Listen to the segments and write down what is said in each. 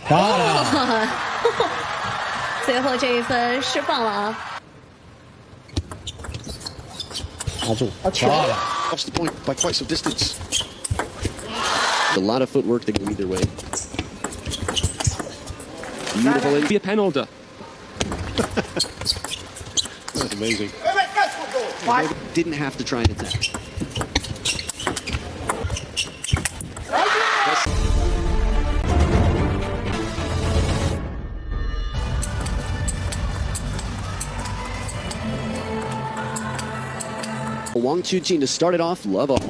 漂亮！最后这一分释放了啊！拿住，漂亮！ Lost the point by quite some distance. A lot of footwork to go either way. Beautiful and be a pen holder. That's amazing. Didn't have to try and attack. Wang Chuqin to start it off. Love all.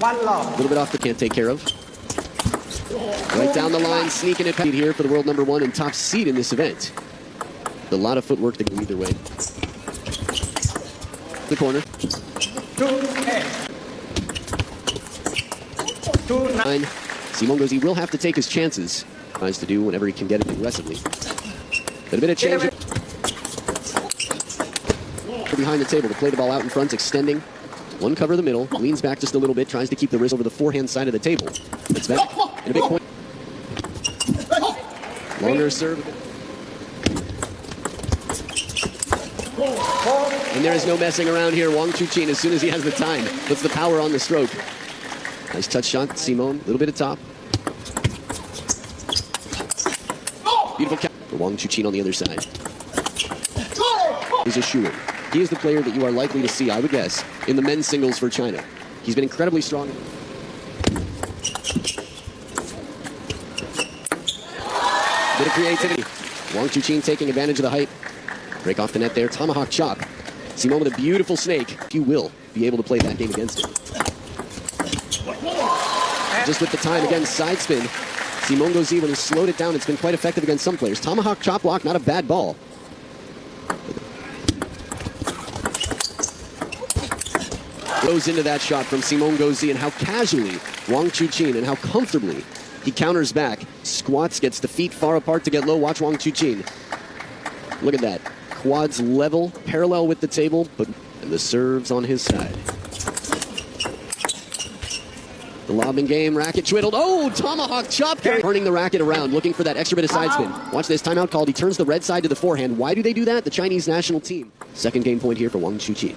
A little bit off the can't take care of. Right down the line, sneaking it here for the world number 1 and top seed in this event. A lot of footwork to go either way. The corner. 2-9. Simon Gauzy will have to take his chances. Tries to do whenever he can get it aggressively. But a bit of change. Behind the table to play the ball out in front, extending. One cover the middle, leans back just a little bit, tries to keep the wrist over the forehand side of the table. It's back in a big point. Longer serve. And there is no messing around here. Wang Chuqin, as soon as he has the time, puts the power on the stroke. Nice touch shot, Simon. A little bit of top. Beautiful catch for Wang Chuqin on the other side. He's a shooter. He is the player that you are likely to see, I would guess, in the men's singles for China. He's been incredibly strong. Bit of creativity. Wang Chuqin taking advantage of the height. Break off the net there. Tomahawk chop. Simon with a beautiful snake. You will be able to play that game against him. Just with the time, again, side spin. Simon Gauzy, when he slowed it down, it's been quite effective against some players. Tomahawk chop block, not a bad ball. Goes into that shot from Simon Gauzy, and how casually Wang Chuqin and how comfortably he counters back. Squats, gets the feet far apart to get low. Watch Wang Chuqin. Look at that. Quads level, parallel with the table, but and the serves on his side. The lobbing game, racket twiddled. Oh, tomahawk chop carry. Turning the racket around, looking for that extra bit of side spin. Watch this, timeout called. He turns the red side to the forehand. Why do they do that? The Chinese national team. Second game point here for Wang Chuqin.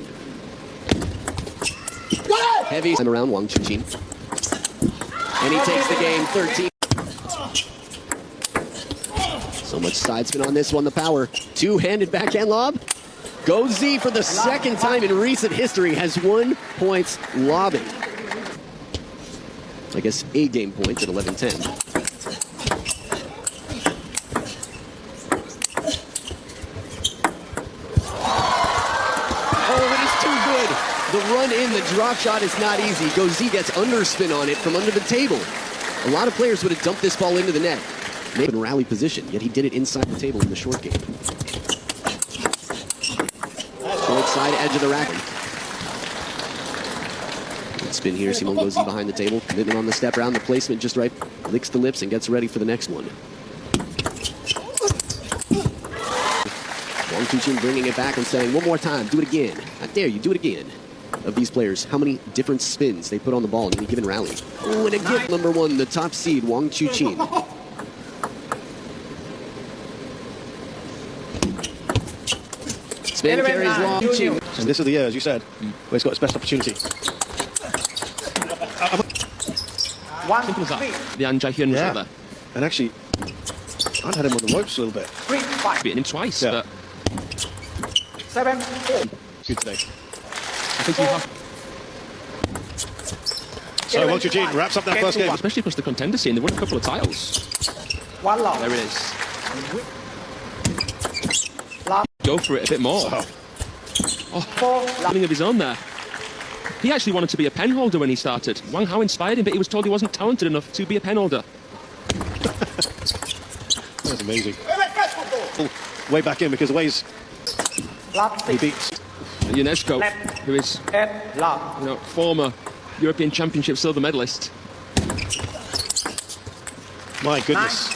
Heavy time around Wang Chuqin. And he takes the game 13. So much side spin on this one, the power. Two-handed backhand lob. Gauzy for the second time in recent history has 1 point lobbing. I guess a game point at 11-10. Oh, it is too good. The run in, the drop shot is not easy. Gauzy gets underspin on it from under the table. A lot of players would have dumped this ball into the net. Maybe in rally position, yet he did it inside the table in the short game. Short side edge of the racket. Good spin here, Simon Gauzy behind the table. Commitment on the step around, the placement just right. Licks the lips and gets ready for the next one. Wang Chuqin bringing it back and saying, one more time, do it again. I dare you, do it again. Of these players, how many different spins they put on the ball in any given rally. Oh, and a gift number 1, the top seed, Wang Chuqin. Spin carries long. And this is the year, as you said, where he's got his best opportunity. Simple as that. The Anjai Hyun was there. And actually, I'd had him on the ropes a little bit. Beating him twice, Yeah. but 7-4. Good today. I think you have, So Wang Chuqin wraps up that first game. especially across the contender scene, they won a couple of titles. 1 loss. There it is. Go for it a bit more. Oh. 4 Something of his own there. He actually wanted to be a pen holder when he started. Wang Hao inspired him, but he was told he wasn't talented enough to be a pen holder. That's amazing. Way back in, because the ways he beats. UNESCO, who is, former European Championship silver medalist. My goodness.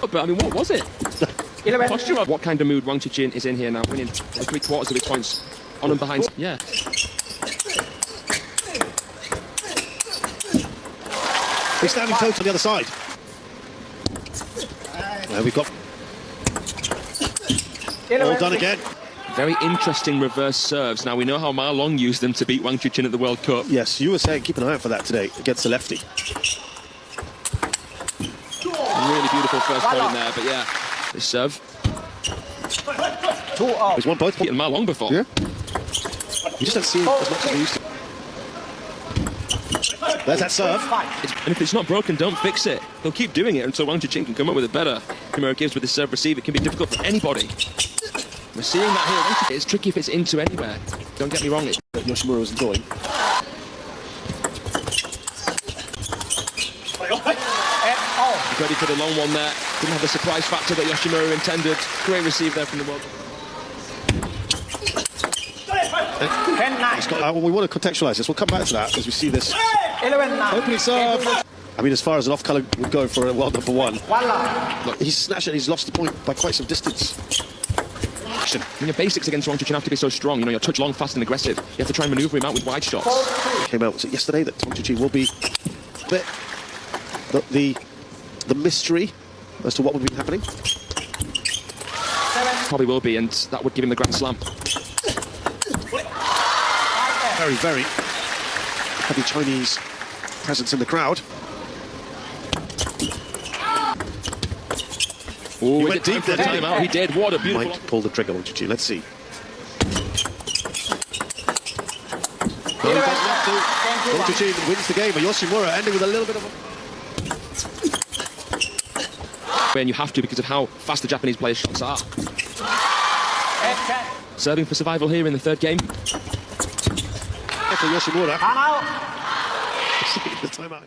But I mean, what was it? 11. Posture of what kind of mood Wang Chuqin is in here now, winning 3/4 of his points on and behind. Yeah. He's standing close on the other side. There we've got all done again. Very interesting reverse serves. Now, we know how Ma Long used them to beat Wang Chuqin at the World Cup. Yes, you were saying keep an eye out for that today against the lefty. Really beautiful first point there, but yeah, this serve. He's won both. Beaten Ma Long before. Yeah. You just don't see it as much as we used to. There's that serve. And if it's not broken, don't fix it. They'll keep doing it until Wang Chuqin can come up with it better. Kimura gives with the serve receive. It can be difficult for anybody. We're seeing that here. It's tricky if it's into anywhere. Don't get me wrong. That Yoshimura was enjoying. Ready for the long one there. Didn't have the surprise factor that Yoshimura intended. Great receive there from the world. We want to contextualise this. We'll come back to that as we see this 11-9. opening serve. I mean, as far as an off-colour would go for a world number one. 1 Look, he's snatched it. He's lost the point by quite some distance. Action. I mean, your basics against Wang Chuqin have to be so strong. You know, your touch long, fast and aggressive. You have to try and manoeuvre him out with wide shots. Came out, was it yesterday, that Wang Chuqin will be a bit the mystery as to what would be happening. Probably will be, and that would give him the Grand Slam. Very, very heavy Chinese presence in the crowd. Oh, He he went deep deep for the there, timeout. He did. What a beautiful. Might pull the trigger, Wang Chuqin. Let's see. Wang Chuqin wins the game, but Yoshimura ending with a little bit of a... And you have to because of how fast the Japanese players' shots are. Serving for survival here in the third game. For Yoshimura. The timeout.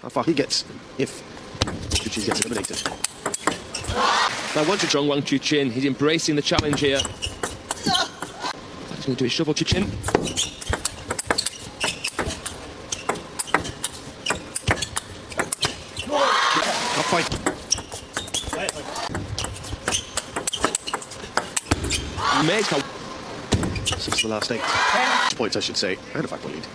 How far he gets if Chuqin gets eliminated. Now, Wang Chuqin, he's embracing the challenge here. He's going to do his shovel Chuqin. Amazed how... 6 of the last 8 points, I should say, and a 5-point lead.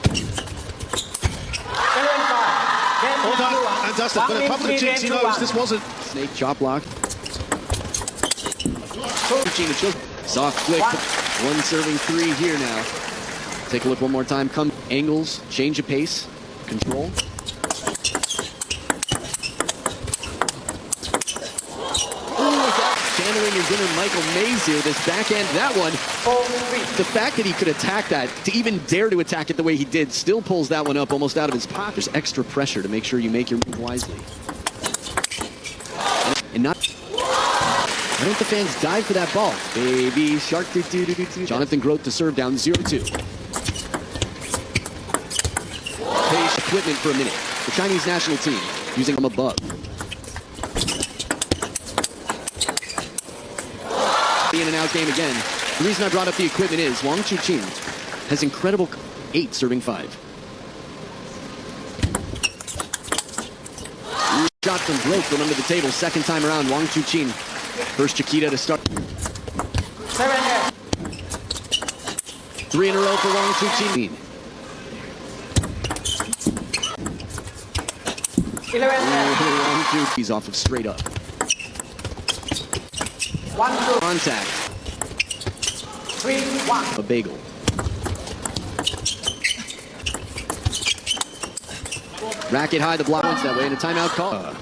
All done, fantastic. But apart from the cheeks, he knows this wasn't. Snake chop block. Soft flick. One serving 3 here now. Take a look one more time. Come angles, change of pace, control. Channeling his inner Michael Mays here. This backhand, that one. The fact that he could attack that, to even dare to attack it the way he did, still pulls that one up almost out of his pocket. There's extra pressure to make sure you make your move wisely. And not... Why don't the fans dive for that ball? Baby shark. Jonathan Groth to serve down 0-2. Pace equipment for a minute. The Chinese national team using from above. The in and out game again. The reason I brought up the equipment is Wang Chuqin has incredible 8 serving 5. Shot from Groth from under the table. Second time around, Wang Chuqin. First Chiquita to start. 3 in a row for Wang Chuqin. 11. He's off of straight up. 1-2. Contact. 3-1. A bagel. Racket high, the block that way, and a timeout call.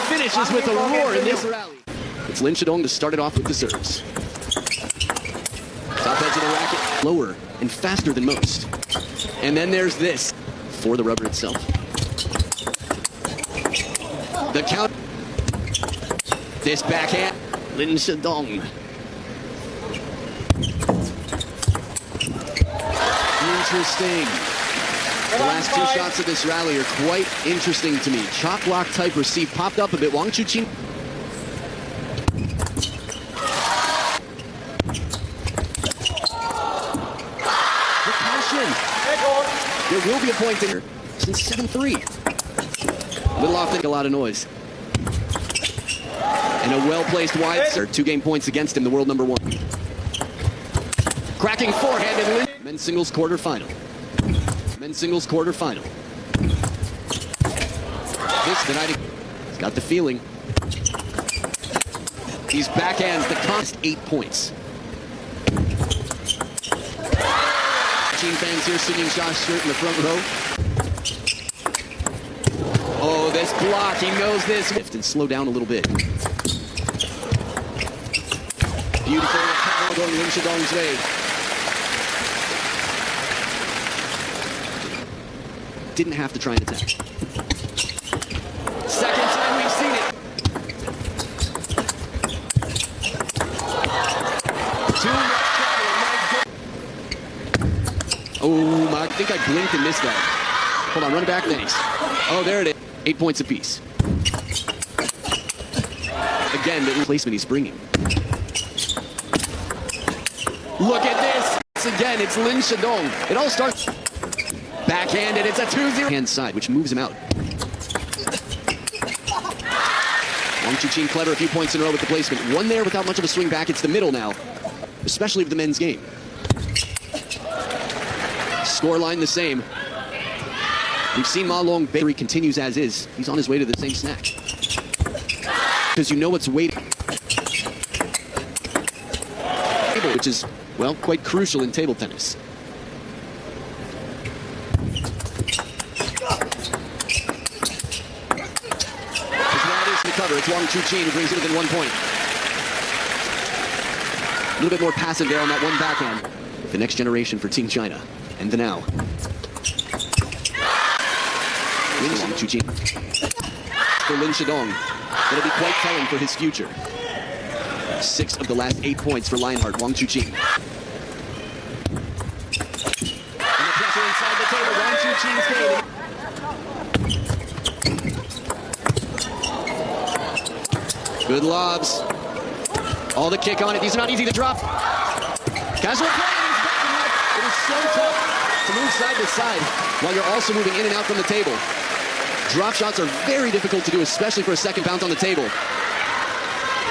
Finishes with a roar in this rally. It's Lin Shidong to start it off with the serves. Top edge of the racket, lower and faster than most. And then there's this for the rubber itself. The count. This backhand, Lin Shidong. Interesting. The last 2 shots of this rally are quite interesting to me. Chop block type receive popped up a bit. Wang Chuqin. The passion. There will be a point there since 7-3. Little off, think a lot of noise. And a well-placed wide serve. 2 game points against him, the world number 1. Cracking forehand and men's singles quarterfinal. Men's singles quarterfinal. This tonight, he's got the feeling. These backhands that cost 8 points. Team fans here singing Josh's shirt in the front row. Oh, this block, he knows this. And slow down a little bit. Beautiful recovery going Lin Shidong's way. Didn't have to try and attack. Second time we've seen it. Oh, I think I blinked and missed that. Hold on, run it back, thanks. Oh, there it is. 8 points apiece. Again, the replacement he's bringing. Look at this. Again, it's Lin Shidong. It all starts backhanded. It's a 2-0. Hand side, which moves him out. Wang Chuqin clever, a few points in a row with the placement. One there without much of a swing back. It's the middle now, especially of the men's game. Scoreline the same. We've seen Ma Long Bakery continues as is. He's on his way to the same snack. Because you know what's waiting. Which is, well, quite crucial in table tennis. The cover. It's Wang Chuqin who brings it within 1 point. A little bit more passive there on that one backhand. The next generation for Team China. And the now. Wang Chuqin. For Lin Shidong. That'll be quite telling for his future. 6 of the last 8 points for Lionheart, Wang Chuqin. And the pressure inside the table, Wang Chuqin's game. Good lobs. All the kick on it. These are not easy to drop. Casual play. It is so tough to move side to side while you're also moving in and out from the table. Drop shots are very difficult to do, especially for a second bounce on the table.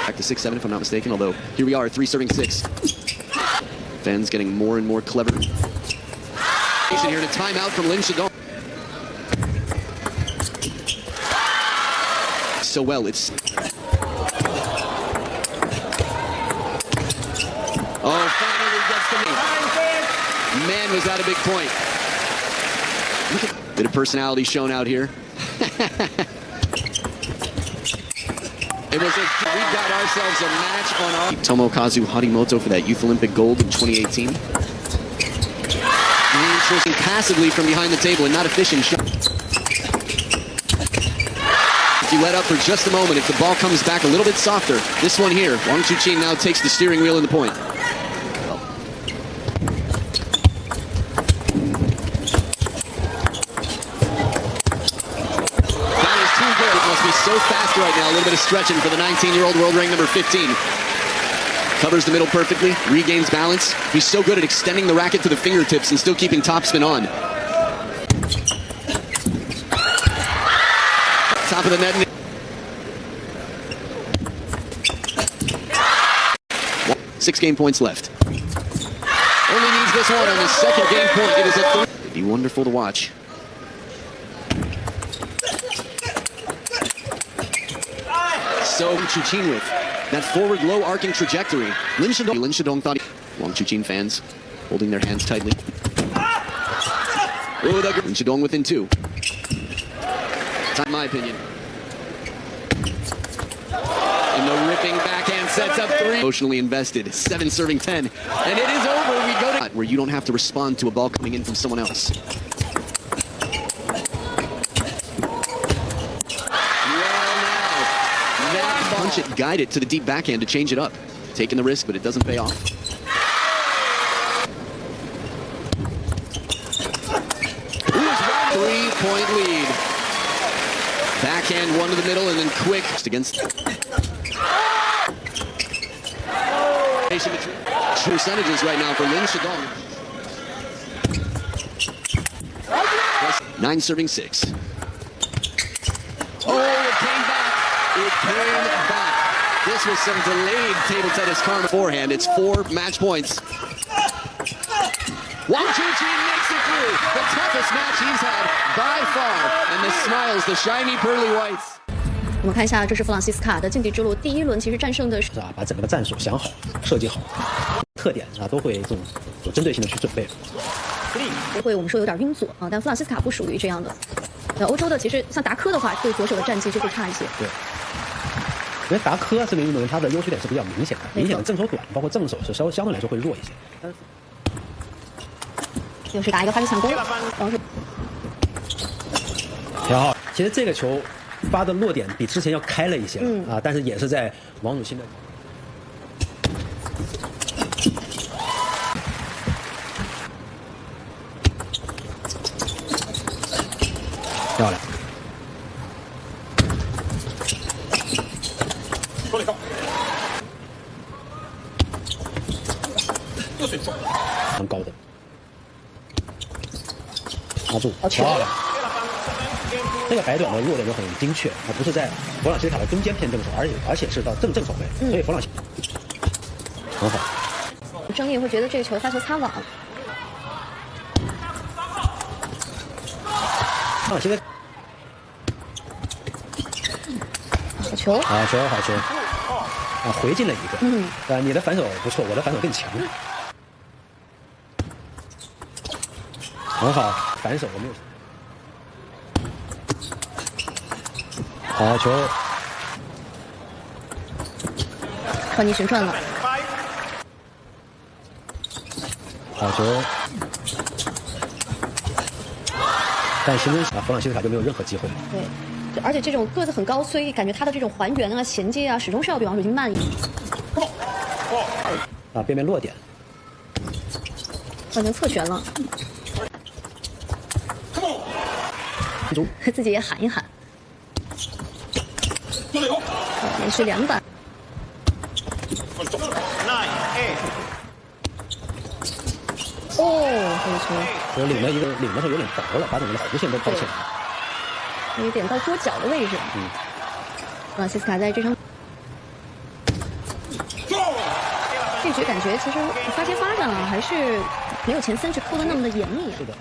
Back to 6-7 if I'm not mistaken, although here we are, 3 serving 6. Fans getting more and more clever. Here to timeout from Lin Shidong. So well, it's... Oh, finally gets the knee. Man, was that a big point. Look at bit of personality shown out here. It was we got ourselves a match on our Tomokazu Harimoto for that Youth Olympic gold in 2018. Reinforcing passively from behind the table and not a fishing shot. If you let up for just a moment, if the ball comes back a little bit softer, this one here, Wang Chuqin now takes the steering wheel in the point. So fast right now, a little bit of stretching for the 19-year-old world rank number 15. Covers the middle perfectly, regains balance. He's so good at extending the racket to the fingertips and still keeping topspin on. Top of the net. 6 game points left. Only needs this one on his second game point. It is a 3. It'd be wonderful to watch. So Chuqin with that forward low arcing trajectory. Lin Shidong thought Wang Chuqin fans holding their hands tightly. Oh, Lin Shidong within 2. That's in my opinion. And the ripping backhand sets up 3. Emotionally invested. 7 serving 10. And it is over. We go to where you don't have to respond to a ball coming in from someone else. Punch it, guide it to the deep backhand to change it up. Taking the risk, but it doesn't pay off. 3-point lead. Backhand one to the middle and then quick against percentages right now for Lin Shidong. 9 serving 6. Oh, it came back. It came back. This was some delayed table tennis karma forehand. It's 4 match points. Wang Chuqin makes it through. The toughest match he's had by far. And the smiles, the shiny pearly whites. 我们看一下，这是弗朗西斯卡的竞技之路第一轮，其实战胜的是是吧？把整个的战术想好、设计好，特点啊都会这种有针对性的去准备。不会我们说有点晕左啊，但弗朗西斯卡不属于这样的。那欧洲的其实像达科的话，对左手的战绩就会差一些。对，因为达科这个运动员他的优缺点是比较明显的，明显的正手短，包括正手是相对来说会弱一些。但是又是打一个发球抢攻，王楚挺好。其实这个球发的落点比之前要开了一些了、啊，但是也是在王楚钦的。漂亮。蛮高的。拿住，漂亮。那个白短的落点就很精确，它不是在弗朗西斯卡的中间偏正手，而且是到正手位，所以弗朗西很好。争议会觉得这个球发球擦网。啊，现在好球，好球，好球，啊，回进了一个，你的反手不错，我的反手更强，很好，反手我没有。好球，传逆旋转了。好球，但形成弗朗西斯卡就没有任何机会。对，而且这种个子很高，所以感觉他的这种还原啊、衔接啊，始终是要比王楚钦慢一点。啊，边边落点，换成侧旋了。自己也喊一喊。连续2板。哦，这个球。我领的时候有点薄了，把整个的弧线都抛起来了。有点到桌角的位置。弗朗西斯卡在这场这局感觉其实发接发上啊，还是没有前3局扣的那么的严密。是的。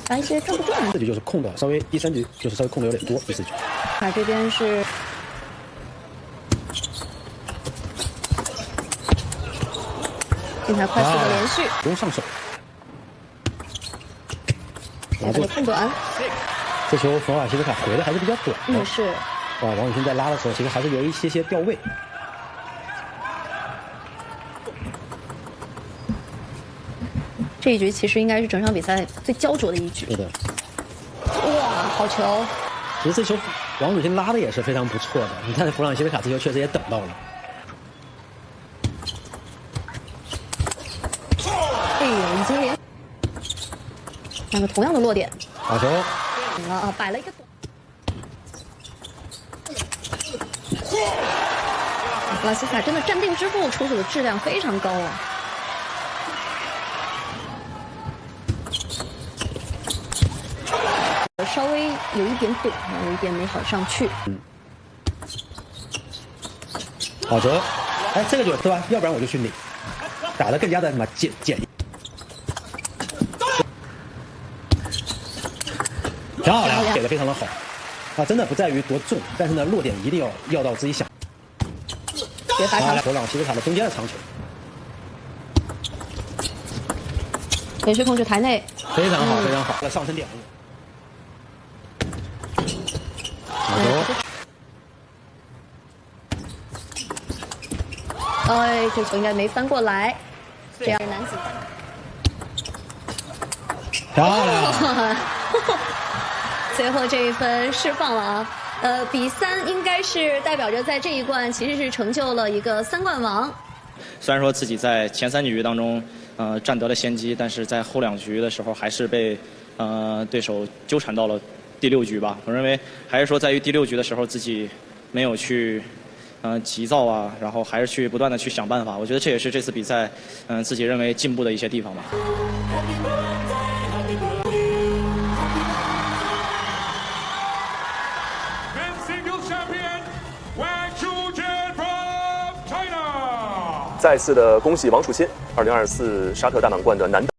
把一些转不转。这局就是控的稍微，第3局就是稍微控的有点多，第4局。这边是进台快速的连续，不用上手。拿住控短。这球弗朗西斯卡回的还是比较短的。是。王楚钦在拉的时候，其实还是有一些掉位。这一局其实应该是整场比赛最焦灼的一局。是的。哇，好球！其实这球王楚钦拉的也是非常不错的。你看弗朗西斯卡这球确实也等到了。哎呦，已经连2个同样的落点。好球！啊，摆了一个短。弗朗西斯卡真的站定之后出手的质量非常高啊。稍微有一点短，有一点没好上去。好球！哎，这个就对吧？要不然我就去领，打得更加的什么简。漂亮，给的非常的好。啊，真的不在于多重，但是呢，落点一定要到自己想。别罚长。弗朗西斯卡的中间的长球。连续控制台内。非常好，非常好。上升点。好球！哎，这球应该没翻过来，这样男子。漂亮！最后这一分释放了啊。比3应该是代表着在这一冠其实是成就了一个3冠王。虽然说自己在前3局当中占得了先机，但是在后2局的时候还是被对手纠缠到了第6局吧。我认为还是说在于第6局的时候自己没有去急躁啊，然后还是去不断的去想办法。我觉得这也是这次比赛自己认为进步的一些地方吧。再次的恭喜王楚钦2024沙特大满贯的男单。